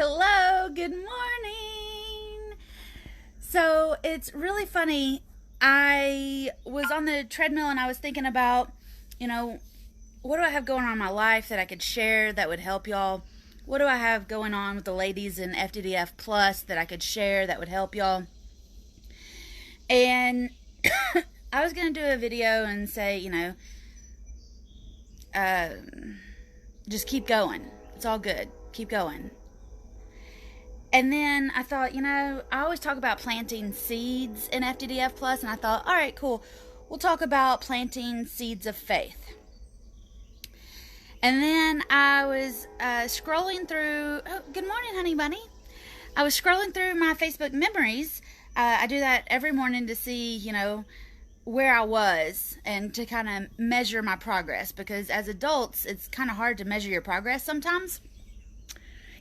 Hello, good morning. So it's really funny. I was on the treadmill and I was thinking about, you know, what do I have going on in my life that I could share that would help y'all? What do I have going on with the ladies in FDDF Plus that I could share that would help y'all? And I was going to do a video and say, just keep going. It's all good. Keep going. And then I thought, I always talk about planting seeds in FDDF Plus, and I thought, all right, cool. We'll talk about planting seeds of faith. And then I was scrolling through. Oh, good morning, honey bunny. I was scrolling through my Facebook memories. I do that every morning to see, where I was and to kind of measure my progress, because as adults, it's kind of hard to measure your progress sometimes.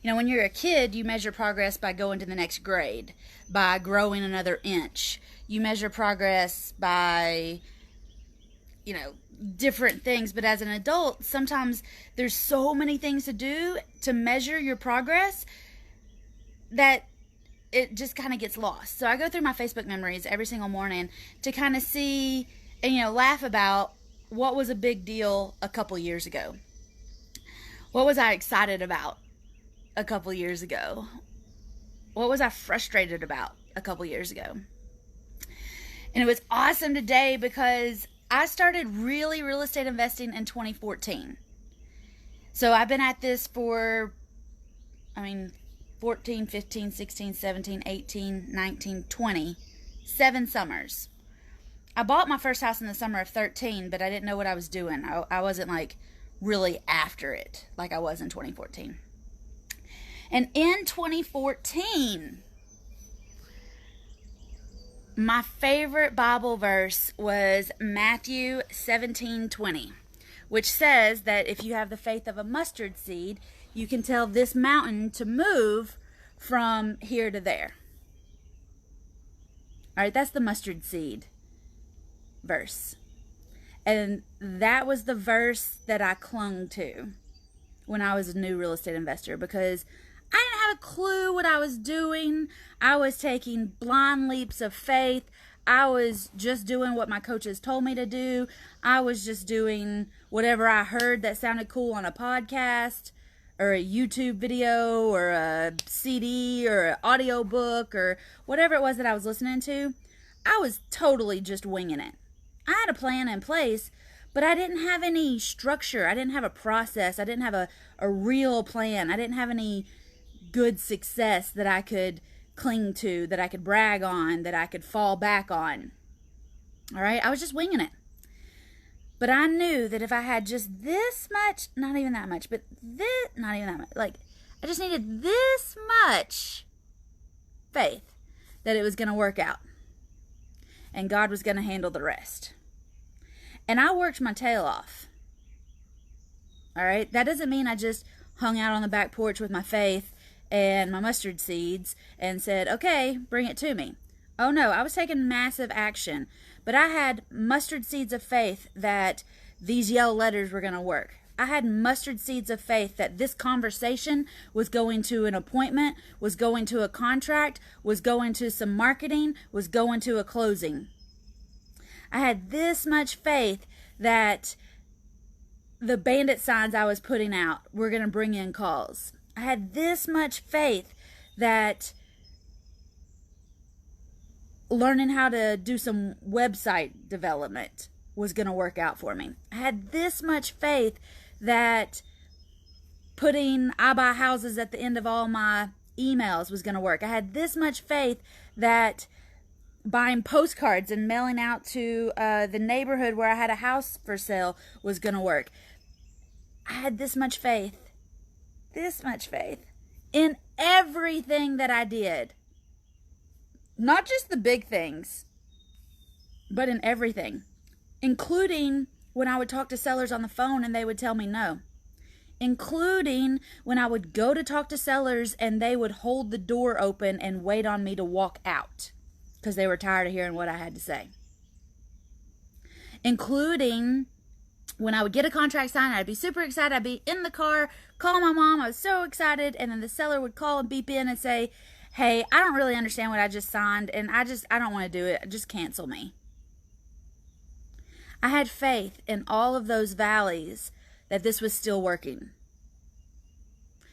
When you're a kid, you measure progress by going to the next grade, by growing another inch. You measure progress by, different things. But as an adult, sometimes there's so many things to do to measure your progress that it just kind of gets lost. So I go through my Facebook memories every single morning to kind of see and, laugh about what was a big deal a couple years ago. What was I excited about a couple years ago? What was I frustrated about a couple years ago? And it was awesome today because I started really real estate investing in 2014. So I've been at this for, 14, 15, 16, 17, 18, 19, 20, 7 summers. I bought my first house in the summer of 13, but I didn't know what I was doing. I wasn't really after it like I was in 2014. And in 2014, my favorite Bible verse was Matthew 17:20, which says that if you have the faith of a mustard seed, you can tell this mountain to move from here to there. All right, that's the mustard seed verse. And that was the verse that I clung to when I was a new real estate investor, because I didn't have a clue what I was doing. I was taking blind leaps of faith. I was just doing what my coaches told me to do. I was just doing whatever I heard that sounded cool on a podcast or a YouTube video or a CD or an audio book or whatever it was that I was listening to. I was totally just winging it. I had a plan in place, but I didn't have any structure. I didn't have a process. I didn't have a real plan. I didn't have any good success that I could cling to, that I could brag on, that I could fall back on. All right, I was just winging it. But I knew that if I had just this much, not even that much, but this, not even that much, I just needed this much faith that it was going to work out. And God was going to handle the rest. And I worked my tail off. All right, that doesn't mean I just hung out on the back porch with my faith and my mustard seeds and said, okay, bring it to me. Oh no, I was taking massive action, but I had mustard seeds of faith that these yellow letters were going to work. I had mustard seeds of faith that this conversation was going to an appointment, was going to a contract, was going to some marketing, was going to a closing. I had this much faith that the bandit signs I was putting out were going to bring in calls. I had this much faith that learning how to do some website development was going to work out for me. I had this much faith that putting I buy houses at the end of all my emails was going to work. I had this much faith that buying postcards and mailing out to the neighborhood where I had a house for sale was going to work. I had this much faith in everything that I did. Not just the big things, but in everything, including when I would talk to sellers on the phone and they would tell me no, including when I would go to talk to sellers and they would hold the door open and wait on me to walk out because they were tired of hearing what I had to say, including When I would get a contract signed, I'd be super excited. I'd be in the car, call my mom. I was so excited. And then the seller would call and beep in and say, hey, I don't really understand what I just signed, and I don't want to do it. Just cancel me. I had faith in all of those valleys that this was still working,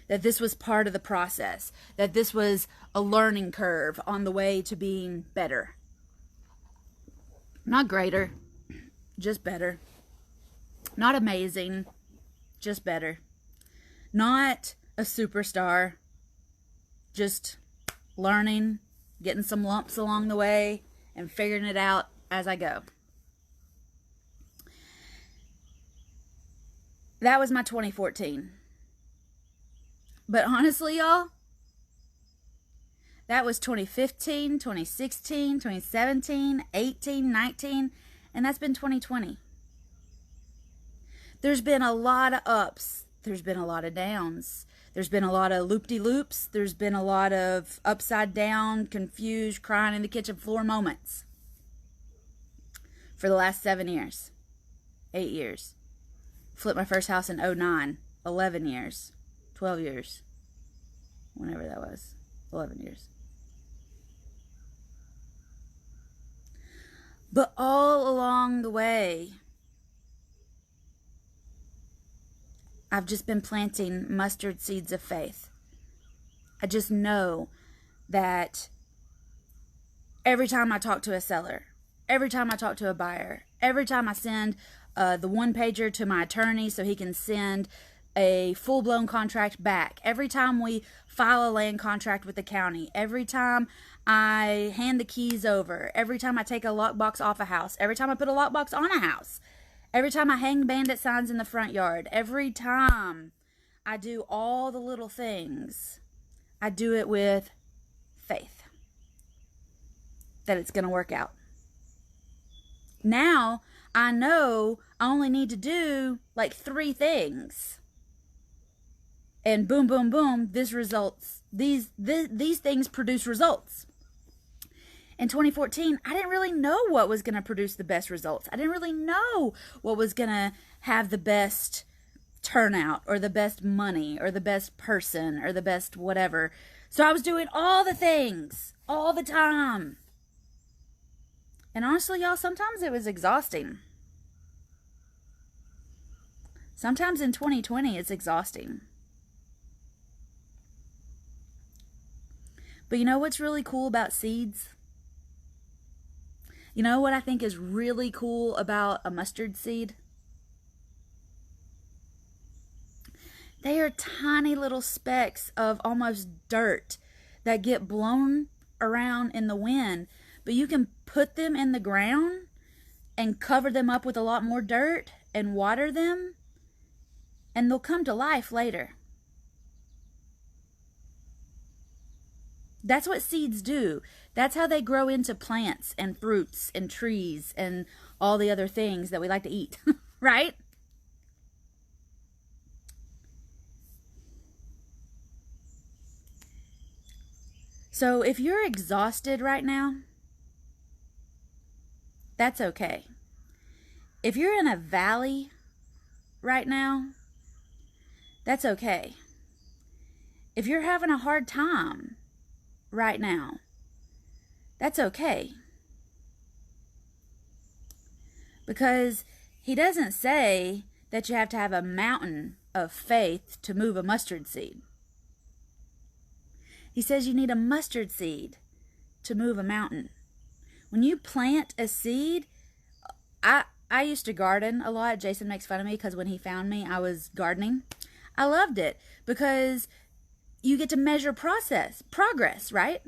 that this was part of the process, that this was a learning curve on the way to being better. Not greater, just better. Not amazing, just better. Not a superstar, just learning, getting some lumps along the way, and figuring it out as I go. That was my 2014. But honestly, y'all, that was 2015, 2016, 2017, 18, 19, and that's been 2020. There's been a lot of ups. There's been a lot of downs. There's been a lot of loop-de-loops. There's been a lot of upside down, confused, crying in the kitchen floor moments. For the last 7 years. 8 years. Flipped my first house in 2009. 11 years. 12 years. Whenever that was. 11 years. But all along the way, I've just been planting mustard seeds of faith. I just know that every time I talk to a seller, every time I talk to a buyer, every time I send the one-pager to my attorney so he can send a full-blown contract back, every time we file a land contract with the county, every time I hand the keys over, every time I take a lockbox off a house, every time I put a lockbox on a house, every time I hang bandit signs in the front yard, every time I do all the little things, I do it with faith that it's going to work out. Now, I know I only need to do like 3 things. And boom, boom, boom, these things produce results. In 2014, I didn't really know what was going to produce the best results. I didn't really know what was going to have the best turnout or the best money or the best person or the best whatever. So I was doing all the things all the time. And honestly, y'all, sometimes it was exhausting. Sometimes in 2020, it's exhausting. But you know what's really cool about seeds? You know what I think is really cool about a mustard seed? They are tiny little specks of almost dirt that get blown around in the wind, but you can put them in the ground and cover them up with a lot more dirt and water them, and they'll come to life later. That's what seeds do. That's how they grow into plants and fruits and trees and all the other things that we like to eat, right? So if you're exhausted right now, that's okay. If you're in a valley right now, that's okay. If you're having a hard time right now, that's okay. Because he doesn't say that you have to have a mountain of faith to move a mustard seed. He says you need a mustard seed to move a mountain. When you plant a seed, I used to garden a lot. Jason makes fun of me because when he found me, I was gardening. I loved it because you get to measure progress, right?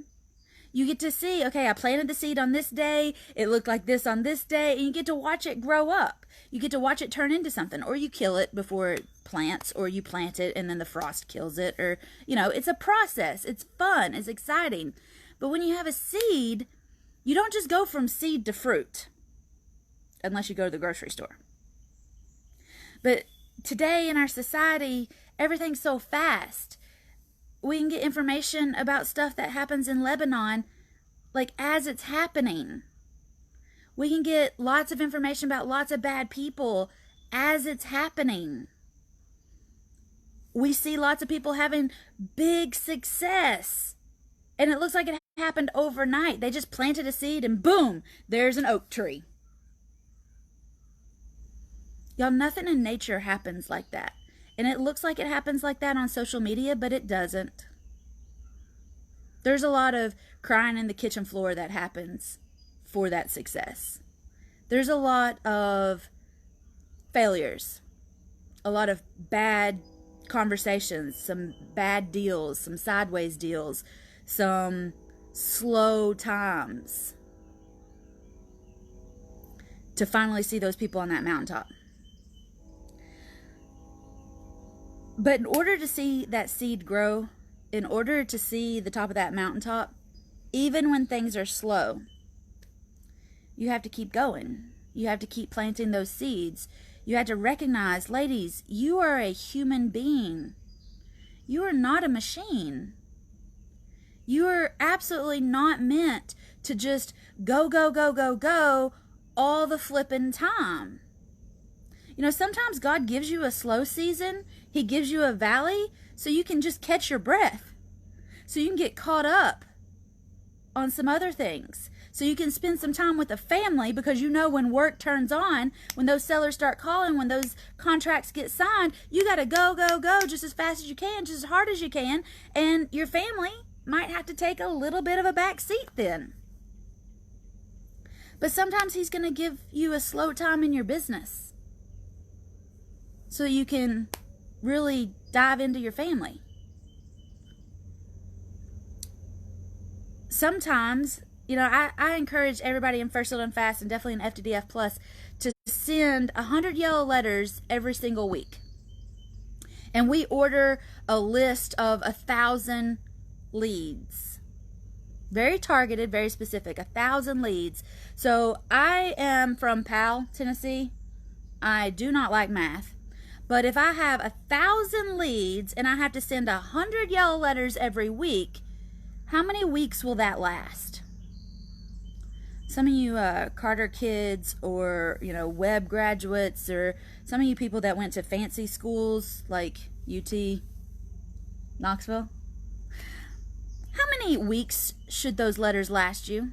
You get to see, okay, I planted the seed on this day, it looked like this on this day, and you get to watch it grow up. You get to watch it turn into something, or you kill it before it plants, or you plant it and then the frost kills it, or, it's a process. It's fun, it's exciting. But when you have a seed, you don't just go from seed to fruit, unless you go to the grocery store. But today in our society, everything's so fast. We can get information about stuff that happens in Lebanon, like as it's happening. We can get lots of information about lots of bad people as it's happening. We see lots of people having big success, and it looks like it happened overnight. They just planted a seed and boom, there's an oak tree. Y'all, nothing in nature happens like that. And it looks like it happens like that on social media, but it doesn't. There's a lot of crying in the kitchen floor that happens for that success. There's a lot of failures, a lot of bad conversations, some bad deals, some sideways deals, some slow times to finally see those people on that mountaintop. But in order to see that seed grow, in order to see the top of that mountaintop, even when things are slow, you have to keep going. You have to keep planting those seeds. You have to recognize, ladies, you are a human being. You are not a machine. You are absolutely not meant to just go, go, go, go, go all the flippin' time. You know, sometimes God gives you a slow season. He gives you a valley so you can just catch your breath. So you can get caught up on some other things. So you can spend some time with the family, because you know when work turns on, when those sellers start calling, when those contracts get signed, you got to go, go, go just as fast as you can, just as hard as you can. And your family might have to take a little bit of a back seat then. But sometimes He's going to give you a slow time in your business so you can really dive into your family. Sometimes, you know, I encourage everybody in First Sealed and Fast, and definitely in FTDF Plus, to send 100 yellow letters every single week. And we order a list of 1,000 leads. Very targeted, very specific, 1,000 leads. So I am from Powell, Tennessee. I do not like math. But if I have 1,000 leads and I have to send 100 yellow letters every week, how many weeks will that last? Some of you Carter kids, or, you know, web graduates, or some of you people that went to fancy schools like UT Knoxville, how many weeks should those letters last you?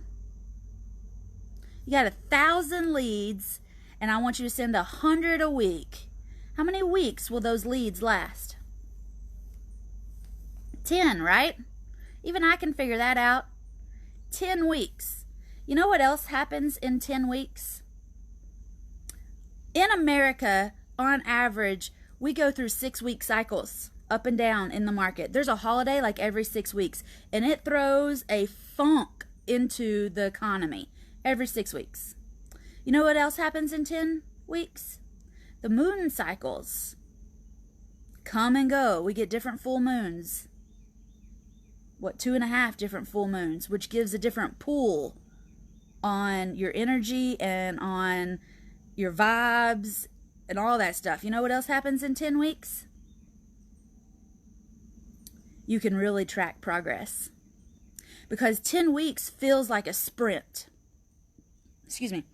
You got 1,000 leads and I want you to send 100 a week. How many weeks will those leads last? 10, right? Even I can figure that out. 10 weeks. You know what else happens in 10 weeks? In America, on average, we go through 6-week cycles up and down in the market. There's a holiday like every 6 weeks, and it throws a funk into the economy every 6 weeks. You know what else happens in 10 weeks? The moon cycles come and go. We get different full moons. 2.5 different full moons, which gives a different pull on your energy and on your vibes and all that stuff. You know what else happens in 10 weeks? You can really track progress, because 10 weeks feels like a sprint. Excuse me.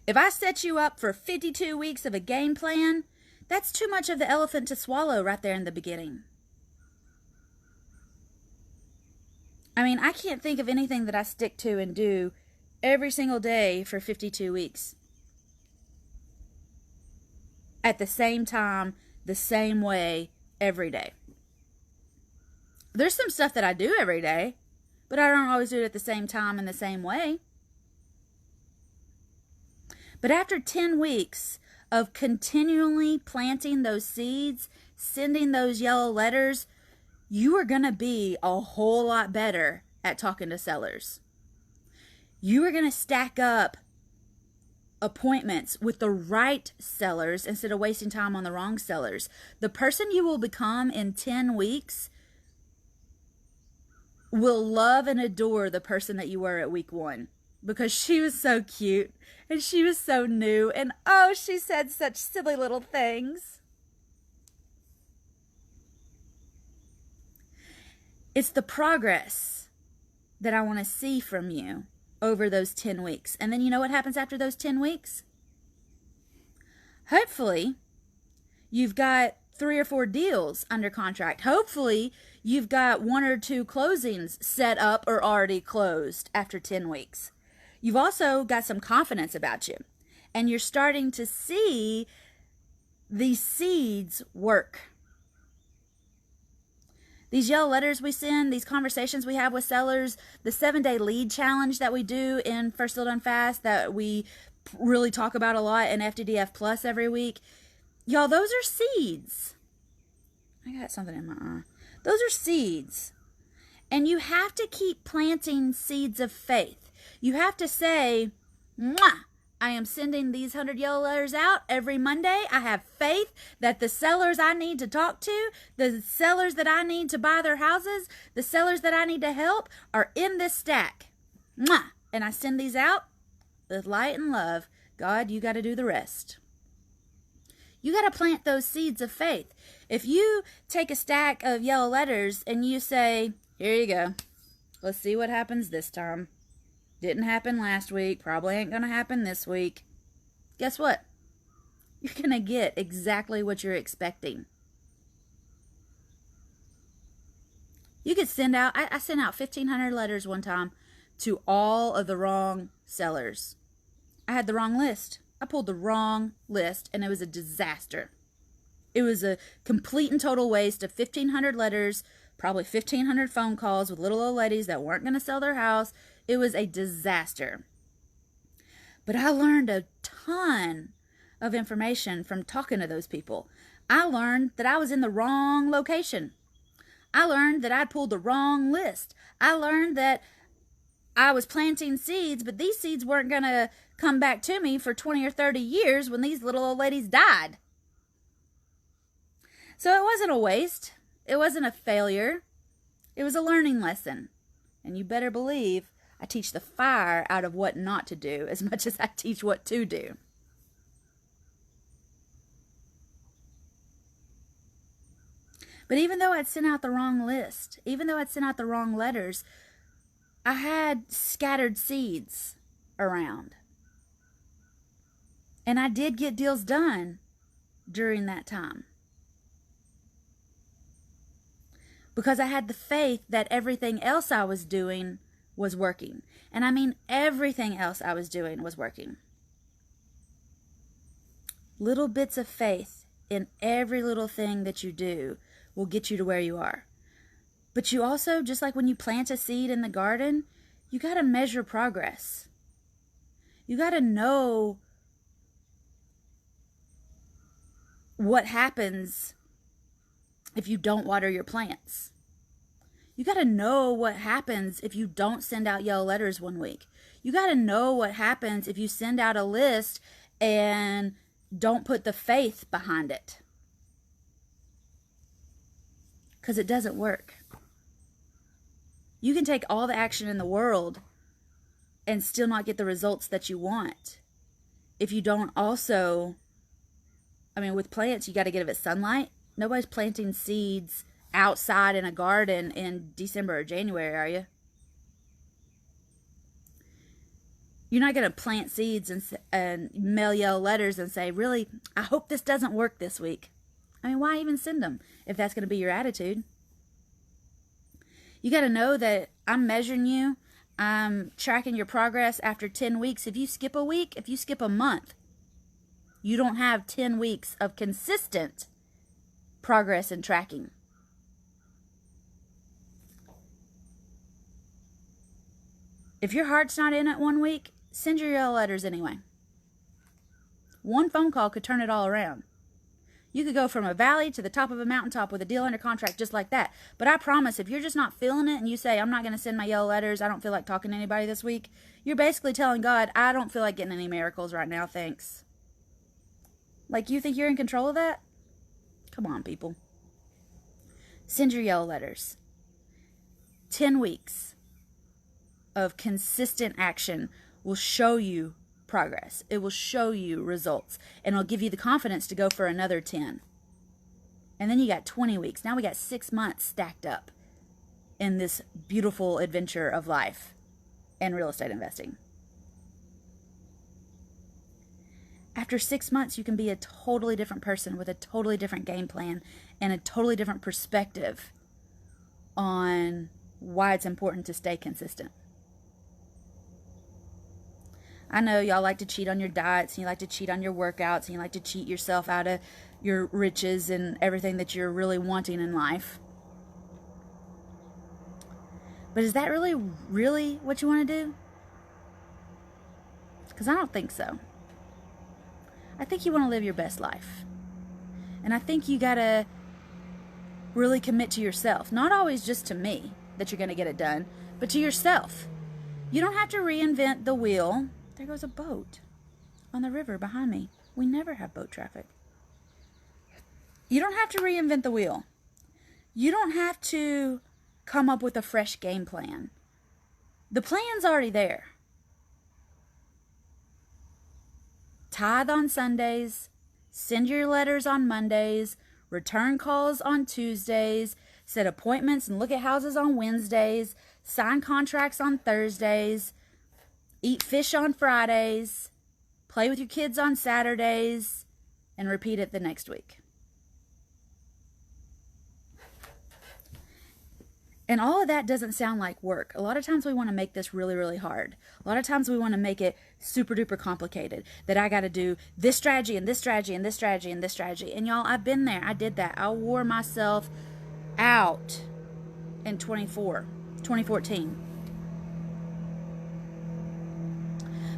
If I set you up for 52 weeks of a game plan, that's too much of the elephant to swallow right there in the beginning. I mean, I can't think of anything that I stick to and do every single day for 52 weeks. At the same time, the same way, every day. There's some stuff that I do every day, but I don't always do it at the same time in the same way. But after 10 weeks of continually planting those seeds, sending those yellow letters, you are going to be a whole lot better at talking to sellers. You are going to stack up appointments with the right sellers instead of wasting time on the wrong sellers. The person you will become in 10 weeks will love and adore the person that you were at week 1, because she was so cute and she was so new, and oh, she said such silly little things. It's the progress that I want to see from you over those 10 weeks. And then you know what happens after those 10 weeks? Hopefully, you've got 3 or 4 deals under contract. Hopefully, you've got 1 or 2 closings set up or already closed after 10 weeks. You've also got some confidence about you, and you're starting to see these seeds work. These yellow letters we send, these conversations we have with sellers, the 7-day lead challenge that we do in First Deal Done Fast that we really talk about a lot in FDDF Plus every week. Y'all, those are seeds. I got something in my eye. Those are seeds. And you have to keep planting seeds of faith. You have to say, mwah, I am sending these 100 yellow letters out every Monday. I have faith that the sellers I need to talk to, the sellers that I need to buy their houses, the sellers that I need to help are in this stack. Mwah. And I send these out with light and love. God, you got to do the rest. You got to plant those seeds of faith. If you take a stack of yellow letters and you say, here you go, let's see what happens this time. Didn't happen last week, probably ain't going to happen this week. Guess what? You're going to get exactly what you're expecting. You could send out, I sent out 1,500 letters one time to all of the wrong sellers. I had the wrong list. I pulled the wrong list, and it was a disaster. It was a complete and total waste of 1,500 letters, probably 1,500 phone calls with little old ladies that weren't going to sell their house. It was a disaster. But I learned a ton of information from talking to those people. I learned that I was in the wrong location. I learned that I'd pulled the wrong list. I learned that I was planting seeds, but these seeds weren't going to come back to me for 20 or 30 years when these little old ladies died. So it wasn't a waste. It wasn't a failure. It was a learning lesson. And you better believe I teach the fire out of what not to do as much as I teach what to do. But even though I'd sent out the wrong list, even though I'd sent out the wrong letters, I had scattered seeds around. And I did get deals done during that time. Because I had the faith that everything else I was doing was working. And I mean everything else I was doing was working. Little bits of faith in every little thing that you do will get you to where you are. But you also, just like when you plant a seed in the garden, you got to measure progress. You got to know what happens if you don't water your plants. You got to know what happens if you don't send out yellow letters one week. You got to know what happens if you send out a list and don't put the faith behind it. Because it doesn't work. You can take all the action in the world and still not get the results that you want if you don't also, with plants, you got to give it sunlight. Nobody's planting seeds outside in a garden in December or January, are you? You're not going to plant seeds and mail yellow letters and say, really, I hope this doesn't work this week. Why even send them if that's going to be your attitude? You got to know that I'm measuring you. I'm tracking your progress after 10 weeks. If you skip a week, if you skip a month, you don't have 10 weeks of consistent progress and tracking. If your heart's not in it one week, send your yellow letters anyway. One phone call could turn it all around. You could go from a valley to the top of a mountaintop with a deal under contract just like that. But I promise, if you're just not feeling it and you say, I'm not going to send my yellow letters, I don't feel like talking to anybody this week, you're basically telling God, I don't feel like getting any miracles right now, thanks. Like, you think you're in control of that? Come on, people. Send your yellow letters. 10 weeks of consistent action will show you progress. It will show you results, and it'll give you the confidence to go for another 10. And then you got 20 weeks. Now we got 6 months stacked up in this beautiful adventure of life and real estate investing. After 6 months, you can be a totally different person with a totally different game plan and a totally different perspective on why it's important to stay consistent. I know y'all like to cheat on your diets, and you like to cheat on your workouts, and you like to cheat yourself out of your riches and everything that you're really wanting in life. But is that really what you want to do? Because I don't think so. I think you want to live your best life. And I think you got to really commit to yourself. Not always just to me that you're going to get it done, but to yourself. You don't have to reinvent the wheel. There goes a boat on the river behind me. We never have boat traffic. You don't have to reinvent the wheel. You don't have to come up with a fresh game plan. The plan's already there. Tithe on Sundays, send your letters on Mondays, return calls on Tuesdays, set appointments and look at houses on Wednesdays, sign contracts on Thursdays, eat fish on Fridays, play with your kids on Saturdays, and repeat it the next week. And all of that doesn't sound like work. A lot of times we want to make this really, really hard. A lot of times we want to make it super duper complicated. That I got to do this strategy and this strategy and this strategy and this strategy. And y'all, I've been there. I did that. I wore myself out in 2014.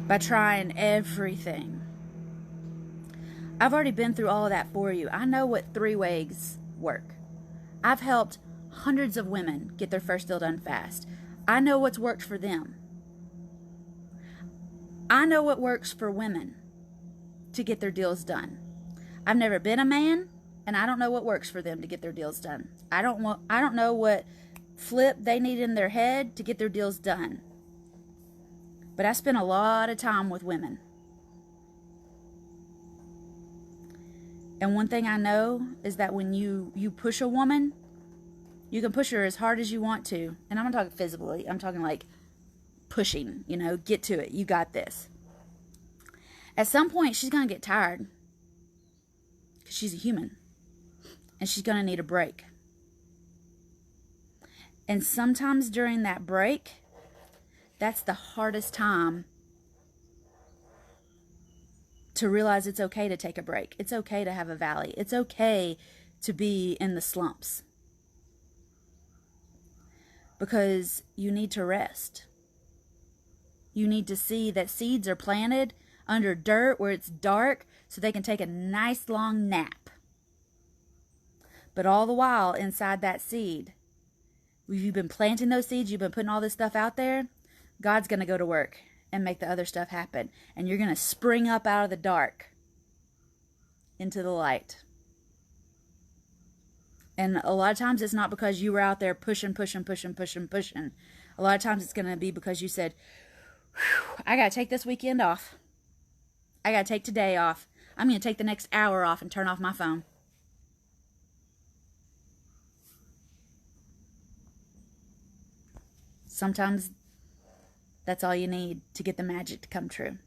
By trying everything. I've already been through all of that for you. I know what 3 ways work. I've helped hundreds of women get their first deal done fast. I know what's worked for them. I know what works for women to get their deals done. I've never been a man, and I don't know what works for them to get their deals done. I don't know what flip they need in their head to get their deals done. But I spent a lot of time with women. And one thing I know is that when you push a woman, you can push her as hard as you want to. And I'm not talking physically. I'm talking like pushing, get to it. You got this. At some point, she's going to get tired. Because she's a human. And she's going to need a break. And sometimes during that break, that's the hardest time to realize it's okay to take a break. It's okay to have a valley. It's okay to be in the slumps. Because you need to rest. You need to see that seeds are planted under dirt where it's dark so they can take a nice long nap. But all the while inside that seed, you've been planting those seeds, you've been putting all this stuff out there, God's going to go to work and make the other stuff happen. And you're going to spring up out of the dark into the light. And a lot of times it's not because you were out there pushing. A lot of times it's going to be because you said, I got to take this weekend off. I got to take today off. I'm going to take the next hour off and turn off my phone. Sometimes that's all you need to get the magic to come true.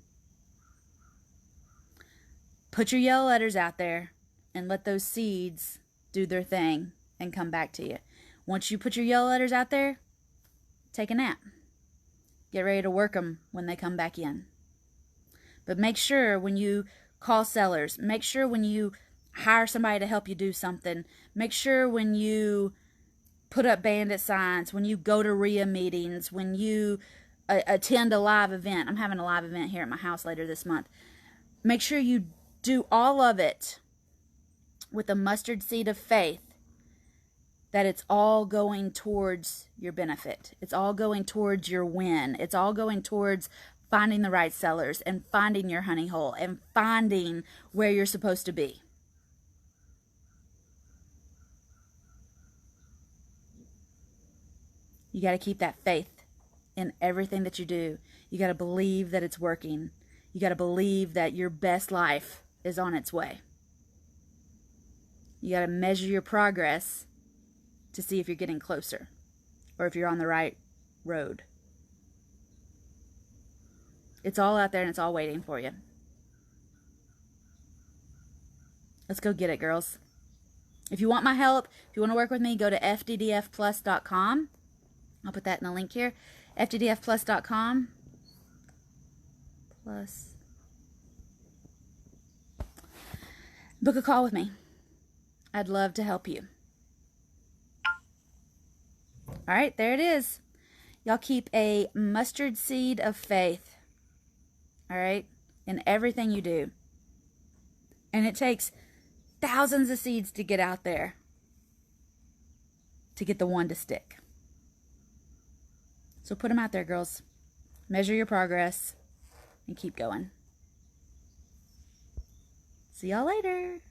Put your yellow letters out there and let those seeds do their thing and come back to you. Once you put your yellow letters out there, take a nap. Get ready to work them when they come back in. But make sure when you call sellers, make sure when you hire somebody to help you do something, make sure when you put up bandit signs, when you go to RIA meetings, when you attend a live event. I'm having a live event here at my house later this month. Make sure you do all of it with a mustard seed of faith that it's all going towards your benefit. It's all going towards your win. It's all going towards finding the right sellers and finding your honey hole and finding where you're supposed to be. You got to keep that faith in everything that you do. You got to believe that it's working. You got to believe that your best life is on its way. You got to measure your progress to see if you're getting closer or if you're on the right road. It's all out there and it's all waiting for you. Let's go get it, girls. If you want my help, if you want to work with me, go to fddfplus.com. I'll put that in the link here. fddfplus.com. Plus. Book a call with me. I'd love to help you. All right, there it is. Y'all keep a mustard seed of faith, all right, in everything you do. And it takes thousands of seeds to get out there to get the one to stick. So put them out there, girls. Measure your progress and keep going. See y'all later.